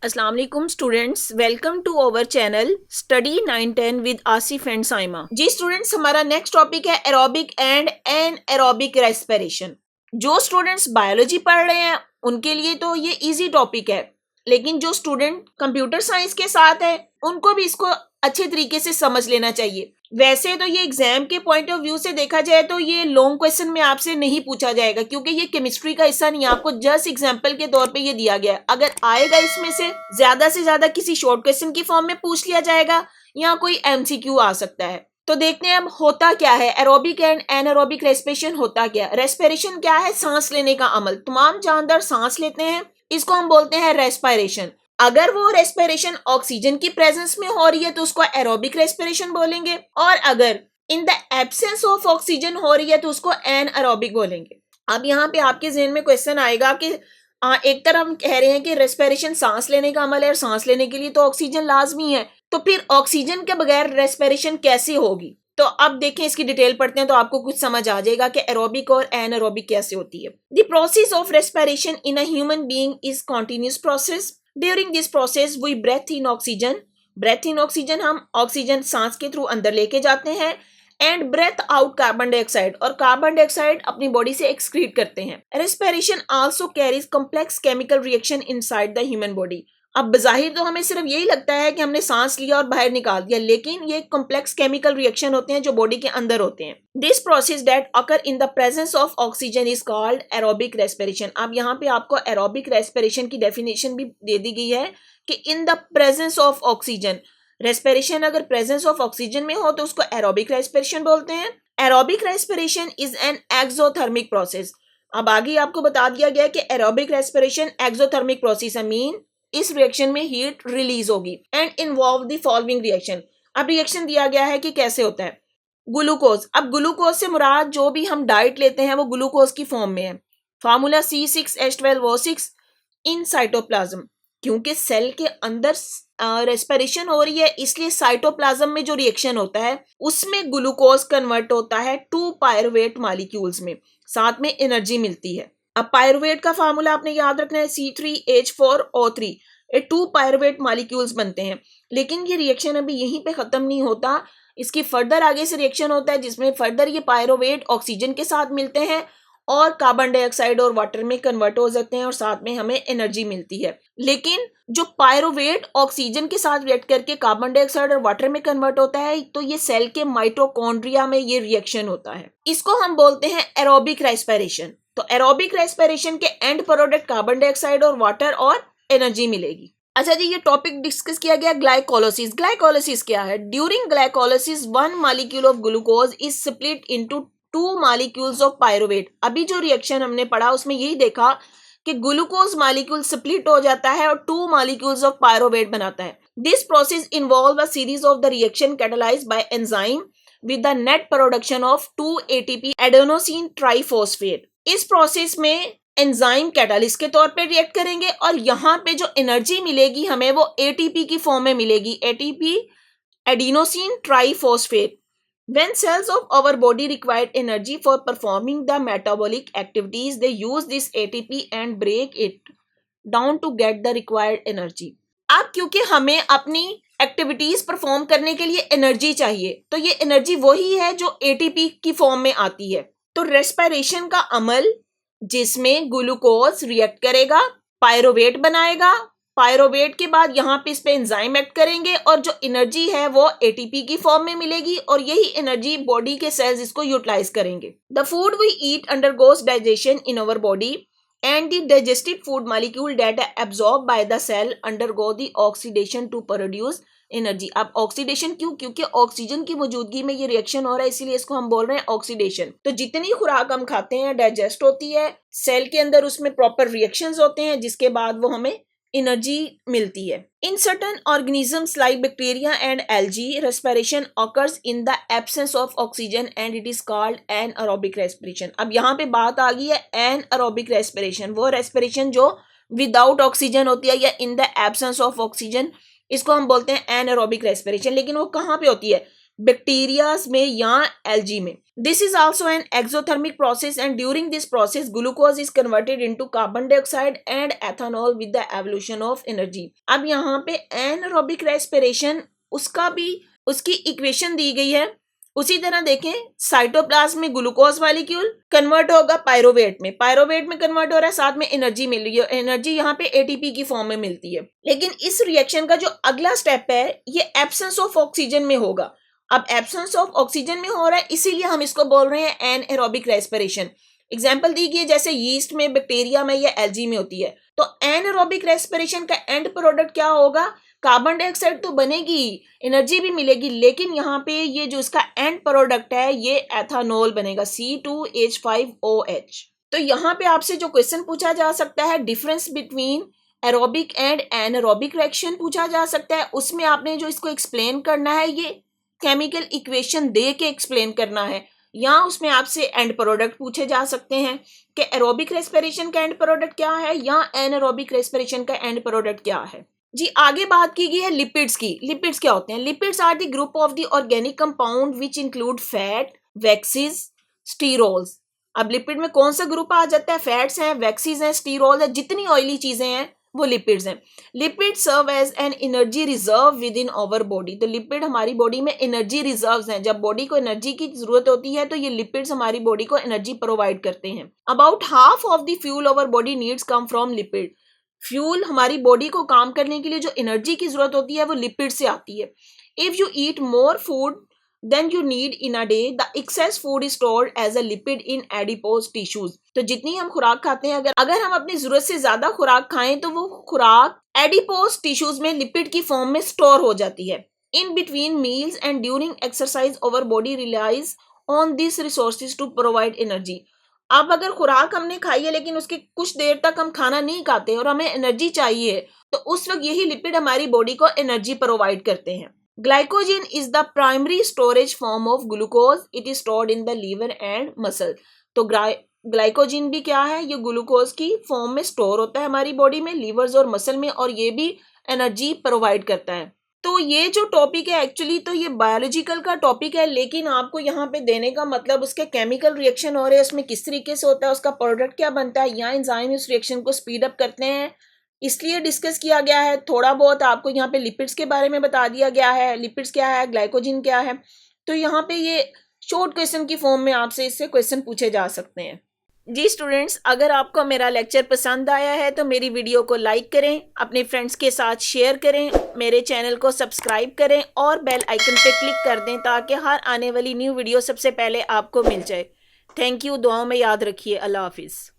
अस्सलाम वालेकुम students, welcome to our channel study 910 with Asif and Saima. जी स्टूडेंट्स, हमारा नेक्स्ट टॉपिक है एरोबिक एंड एनएरोबिक रेस्पिरेशन। जो स्टूडेंट्स बायोलॉजी पढ़ रहे हैं उनके लिए तो ये इजी टॉपिक है, लेकिन जो स्टूडेंट कंप्यूटर साइंस के साथ है उनको भी इसको अच्छे तरीके से समझ लेना चाहिए। वैसे तो ये एग्जाम के पॉइंट ऑफ व्यू से देखा जाए तो ये लॉन्ग क्वेश्चन में आपसे नहीं पूछा जाएगा, क्योंकि ये केमिस्ट्री का हिस्सा नहीं है। आपको जस्ट एग्जांपल के तौर पे ये दिया गया है। अगर आएगा इसमें से ज्यादा किसी शॉर्ट क्वेश्चन की फॉर्म में पूछ लिया जाएगा या कोई एमसीक्यू आ सकता है। तो देखते हैं अब होता क्या है एरोबिक एंड एनारोबिक रेस्पिरेशन। होता क्या रेस्पिरेशन क्या है? सांस लेने का अमल। तमाम जानदार सांस लेते हैं, इसको हम बोलते हैं रेस्पिरेशन। अगर वो रेस्पिरेशन ऑक्सीजन की प्रेजेंस में हो रही है तो उसको एरोबिक रेस्पिरेशन बोलेंगे, और अगर in the absence of oxygen हो रही है तो उसको एनएरोबिक बोलेंगे। अब यहाँ पे आपके जहन में क्वेश्चन आएगा कि एक तरफ हम कह रहे हैं कि रेस्पिरेशन सांस लेने का अमल है और सांस लेने के लिए तो ऑक्सीजन लाजमी है, तो फिर ऑक्सीजन के बगैर रेस्पिरेशन कैसे होगी? तो अब देखें, इसकी डिटेल पढ़ते हैं तो आपको कुछ समझ आ जाएगा कि एरोबिक और एनएरोबिक कैसे होती है। The process of respiration in a human being is continuous process. During this process we breathe in oxygen. Breathe in oxygen, हम ऑक्सीजन सांस के थ्रू अंदर लेके जाते हैं, and breathe out carbon dioxide, और कार्बन डाइऑक्साइड अपनी बॉडी से एक्सक्रीट करते हैं। Respiration also carries complex chemical reaction inside the human body. अब बजाहिर तो हमें सिर्फ यही लगता है कि हमने सांस लिया और बाहर निकाल दिया, लेकिन ये कॉम्प्लेक्स केमिकल रिएक्शन होते हैं जो बॉडी के अंदर होते हैं। This process that occur in the presence of oxygen is called aerobic respiration. अब यहाँ पे आपको एरोबिक रेस्पिरेशन की डेफिनेशन भी दे दी गई है कि in the presence of oxygen, respiration अगर प्रेजेंस ऑफ ऑक्सीजन में हो तो उसको एरोबिक रेस्पिरेशन बोलते हैं। Aerobic respiration is an exothermic process. अब आगे आपको बता दिया गया कि एरोबिक रेस्पिरेशन एक्सोथर्मिक प्रोसेस है, मीन इस रिएक्शन में हीट रिलीज होगी, and involve the following reaction. अब रिएक्शन दिया गया है कि कैसे होता है। ग्लूकोज, अब ग्लूकोज से मुराद जो भी हम डाइट लेते हैं वो ग्लूकोज की फॉर्म में है। Formula C6H12O6 in cytoplasm. क्योंकि सेल के अंदर रेस्पिरेशन हो रही है, इसलिए साइटोप्लाज्म में जो रिएक्शन होता है उसमें ग्लूकोज कन्वर्ट होता है 2 पायरुवेट मॉलिक्यूल्स में, साथ में एनर्जी मिलती है। अब पायरुवेट का फार्मूला आपने याद रखना है C3H4O3। ये 2 पायरुवेट मॉलिक्यूल्स बनते हैं, लेकिन ये रिएक्शन अभी यहीं पे खत्म नहीं होता। इसकी फर्दर आगे से रिएक्शन होता है जिसमें फर्दर ये पायरुवेट ऑक्सीजन के साथ मिलते हैं और कार्बन डाइऑक्साइड और वाटर में कन्वर्ट हो जाते हैं और साथ में हमें एनर्जी मिलती है। लेकिन जो पायरुवेट ऑक्सीजन के साथ रिएक्ट करके कार्बन डाइऑक्साइड और वाटर में कन्वर्ट होता है, तो ये सेल के माइटोकॉन्ड्रिया में ये रिएक्शन होता है। इसको हम बोलते हैं एरोबिक रेस्पिरेशन। तो एरोबिक रेस्पिरेशन के एंड प्रोडक्ट कार्बन डाइऑक्साइड और वाटर और एनर्जी मिलेगी। अच्छा जी, ये टॉपिक डिस्कस किया गया ग्लाइकोलिसिस। ग्लाइकोलिसिस क्या है? During glycolysis 1 molecule of glucose is split into 2 molecules of pyruvate. अभी जो रिएक्शन हमने पढ़ा उसमें यही देखा कि ग्लूकोज मॉलिक्यूल स्प्लिट हो जाता है और 2 मॉलिक्यूल्स ऑफ पायरुवेट बनाता है। This process involve a series of the reaction catalysed bye enzyme with the net production of 2 ATP adenosine triphosphate. इस प्रोसेस में एंजाइम कैटालिस्ट के तौर पे रिएक्ट करेंगे और यहाँ पे जो एनर्जी मिलेगी हमें वो ATP की फॉर्म में मिलेगी, ATP adenosine triphosphate. When cells of our body require energy for performing the metabolic activities, they use this ATP and break it down to get the required energy. अब क्योंकि हमें अपनी एक्टिविटीज परफॉर्म करने के लिए energy चाहिए, तो ये एनर्जी वही है जो ATP की फॉर्म में आती है। तो रेस्पिरेशन का अमल जिसमें ग्लूकोज रिएक्ट करेगा, पायरुवेट बनाएगा, पायरुवेट के बाद यहाँ पे इस पे एंजाइम एक्ट करेंगे और जो एनर्जी है वो ATP की फॉर्म में मिलेगी और यही एनर्जी बॉडी के सेल्स इसको यूटिलाइज करेंगे। The food we eat undergoes digestion in our body and the digested food molecule that are absorb by the cell undergo the oxidation to produce energy. अब oxidation क्यों? क्योंकि oxygen की मौजूदगी में ये रिएक्शन हो रहा है, इसीलिए इसको हम बोल रहे हैं ऑक्सीडेशन। तो जितनी खुराक हम खाते हैं डाइजेस्ट होती है, सेल के अंदर उसमें प्रॉपर रिएक्शंस होते हैं जिसके बाद वो हमें एनर्जी मिलती है। In certain organisms like bacteria and algae, respiration occurs in the absence of oxygen and it is called anaerobic respiration. अब यहाँ पे बात आ गई है एनएरोबिक रेस्पिरेशन, वो रेस्पिरेशन जो विदाउट ऑक्सीजन होती है या in the absence of oxygen, इसको हम बोलते हैं एनएरोबिक रेस्पिरेशन। लेकिन वो कहाँ पे होती है? बैक्टीरियाज में या एल्गी में. This is also an exothermic process and during this process glucose is converted into carbon dioxide and ethanol with the evolution of energy. अब यहाँ पे एनारोबिक रेस्पिरेशन उसका भी उसकी इक्वेशन दी गई है. उसी तरह देखें, साइटोप्लाज्म में ग्लूकोज मॉलिक्यूल कन्वर्ट होगा पायरोवेट में कन्वर्ट हो रहा है, साथ में एनर्जी मिल रही है. एनर्जी यहाँ पे एटीपी की फॉर्म में मिलती है. लेकिन इस रिएक्शन का जो अगला स्टेप है ये एब्सेंस ऑफ ऑक्सीजन में होगा. अब एब्सेंस ऑफ ऑक्सीजन में हो रहा है, इसीलिए हम इसको बोल रहे हैं एनएरोबिक रेस्पिरेशन. एग्जाम्पल दी गई है जैसे यीस्ट में, बैक्टीरिया में या एल्गी में होती है. तो एनएरोबिक रेस्पिरेशन का एंड प्रोडक्ट क्या होगा? कार्बन डाइऑक्साइड तो बनेगी, एनर्जी भी मिलेगी, लेकिन यहाँ पे ये जो इसका एंड प्रोडक्ट है ये एथेनॉल बनेगा, C2H5OH. तो यहाँ पे आपसे जो क्वेश्चन पूछा जा सकता है, difference between aerobic and anaerobic reaction पूछा जा सकता है. उसमें आपने जो इसको एक्सप्लेन करना है ये केमिकल इक्वेशन दे के एक्सप्लेन करना है, या उसमें आपसे एंड प्रोडक्ट पूछे जा सकते हैं कि एरोबिक रेस्पिरेशन का एंड प्रोडक्ट क्या है या एनारोबिक रेस्पिरेशन का एंड प्रोडक्ट क्या है. जी आगे बात की गई है लिपिड्स की. लिपिड्स क्या होते हैं? Lipids are the group of the organic compound which include fat, waxes, sterols. अब लिपिड में कौन सा ग्रुप आ जाता है? फैट्स हैं, वैक्सीज हैं, स्टीरोल है, जितनी ऑयली चीजें हैं वो लिपिड्स हैं. Lipid serve as an energy reserve with in our body. तो लिपिड हमारी बॉडी में एनर्जी रिजर्व्स हैं. जब बॉडी को एनर्जी की जरूरत होती है तो ये लिपिड्स हमारी बॉडी को एनर्जी प्रोवाइड करते हैं. About half of the fuel our body needs come from lipid. Fuel हमारी बॉडी को काम करने के लिए जो एनर्जी की जरूरत होती है वो लिपिड से आती है. If you eat more food than you need in a day, the excess food is stored as a lipid in adipose tissues. तो जितनी हम खुराक खाते हैं, अगर हम अपनी जरूरत से ज्यादा खुराक खाएं तो वो खुराक एडिपोज टिश्यूज में लिपिड की फॉर्म में स्टोर हो जाती है. In between meals and during exercise our body relies on this resources to provide energy. अब अगर खुराक हमने खाई है लेकिन उसके कुछ देर तक हम खाना नहीं खाते और हमें एनर्जी चाहिए, तो उस वक्त यही लिपिड हमारी बॉडी को एनर्जी प्रोवाइड करते हैं. Glycogen is the primary storage form of glucose. It is stored in the liver and muscle. तो ग्लाइकोजन भी क्या है? ये ग्लूकोज की फॉर्म में स्टोर होता है हमारी बॉडी में, लीवर्स और मसल में, और ये भी एनर्जी प्रोवाइड करता है. तो ये जो टॉपिक है एक्चुअली तो ये बायोलॉजिकल का टॉपिक है, लेकिन आपको यहाँ पे देने का मतलब उसके केमिकल रिएक्शन हो रहे हैं, उसमें किस तरीके से होता है, उसका प्रोडक्ट क्या बनता है, या एंजाइम उस रिएक्शन को स्पीड अप करते हैं, इसलिए डिस्कस किया गया है. थोड़ा बहुत आपको यहाँ पे लिपिड्स के बारे में बता दिया गया है, लिपिड्स क्या है, ग्लाइकोजन क्या है. तो यहाँ पे ये शॉर्ट क्वेश्चन की फॉर्म में आपसे इससे क्वेश्चन पूछे जा सकते हैं. जी स्टूडेंट्स, अगर आपको मेरा लेक्चर पसंद आया है तो मेरी वीडियो को लाइक करें, अपने फ्रेंड्स के साथ शेयर करें, मेरे चैनल को सब्सक्राइब करें और बेल आइकन पे क्लिक कर दें ताकि हर आने वाली न्यू वीडियो सबसे पहले आपको मिल जाए. Thank you. दुआओं में याद रखिए. अल्लाह हाफिज़.